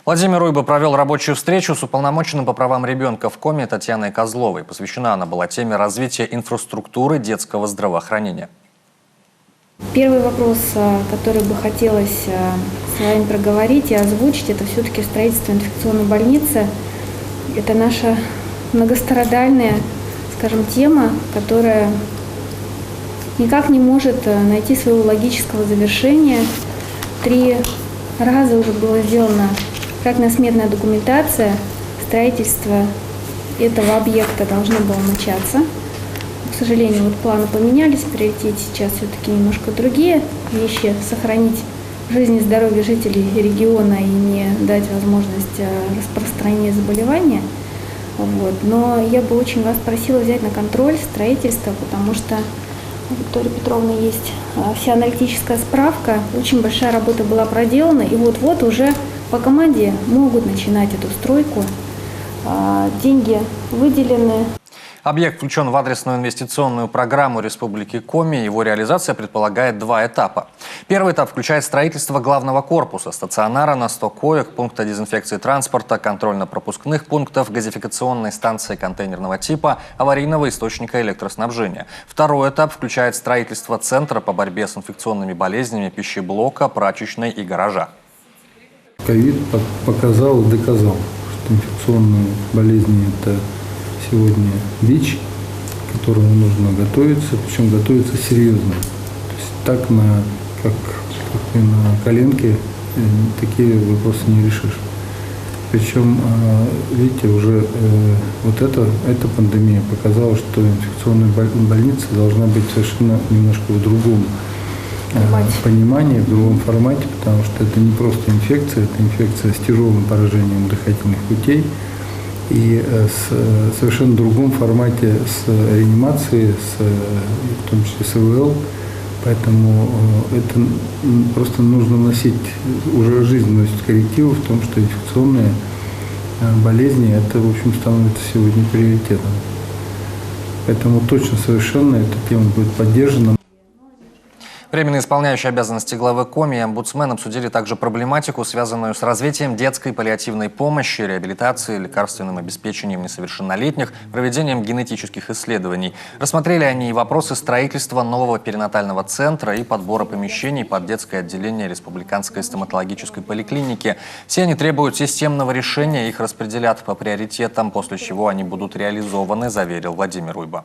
Владимир Уйба провел рабочую встречу с уполномоченным по правам ребенка в Коми Татьяной Козловой. Посвящена она была теме развития инфраструктуры детского здравоохранения. Первый вопрос, который бы хотелось с вами проговорить и озвучить, это все-таки строительство инфекционной больницы. Это наша многострадальная, скажем, тема, которая никак не может найти своего логического завершения. 3 раза уже была сделана проектно-сметная документация, строительство этого объекта должно было начаться. К сожалению, вот планы поменялись, приоритеты сейчас все-таки немножко другие вещи. Сохранить жизнь и здоровье жителей региона и не дать возможность распространения заболевания. Вот. Но я бы очень вас просила взять на контроль строительство, потому что у Виктории Петровны есть вся аналитическая справка, очень большая работа была проделана, и вот-вот уже по команде могут начинать эту стройку. Деньги выделены. Объект включен в адресную инвестиционную программу Республики Коми. Его реализация предполагает 2 этапа. Первый этап включает строительство главного корпуса, стационара на 100 коек, пункта дезинфекции транспорта, контрольно-пропускных пунктов, газификационной станции контейнерного типа, аварийного источника электроснабжения. Второй этап включает строительство центра по борьбе с инфекционными болезнями, пищеблока, прачечной и гаража. Ковид показал и доказал, что инфекционные болезни – это сегодня ВИЧ, к которому нужно готовиться, причем готовиться серьезно. То есть так как и на коленке такие вопросы не решишь. Причем, видите, уже вот эта пандемия показала, что инфекционная больница должна быть совершенно немножко в другом понимании, в другом формате, потому что это не просто инфекция, это инфекция с тяжелым поражением дыхательных путей. И в совершенно другом формате с реанимацией, в том числе с ИВЛ. Поэтому это просто нужно носить, уже жизнь носит коррективы в том, что инфекционные болезни, это, в общем, становится сегодня приоритетом. Поэтому точно совершенно эта тема будет поддержана. Временно исполняющий обязанности главы Коми и омбудсмен обсудили также проблематику, связанную с развитием детской паллиативной помощи, реабилитацией, лекарственным обеспечением несовершеннолетних, проведением генетических исследований. Рассмотрели они и вопросы строительства нового перинатального центра и подбора помещений под детское отделение Республиканской стоматологической поликлиники. Все они требуют системного решения, их распределят по приоритетам, после чего они будут реализованы, заверил Владимир Уйба.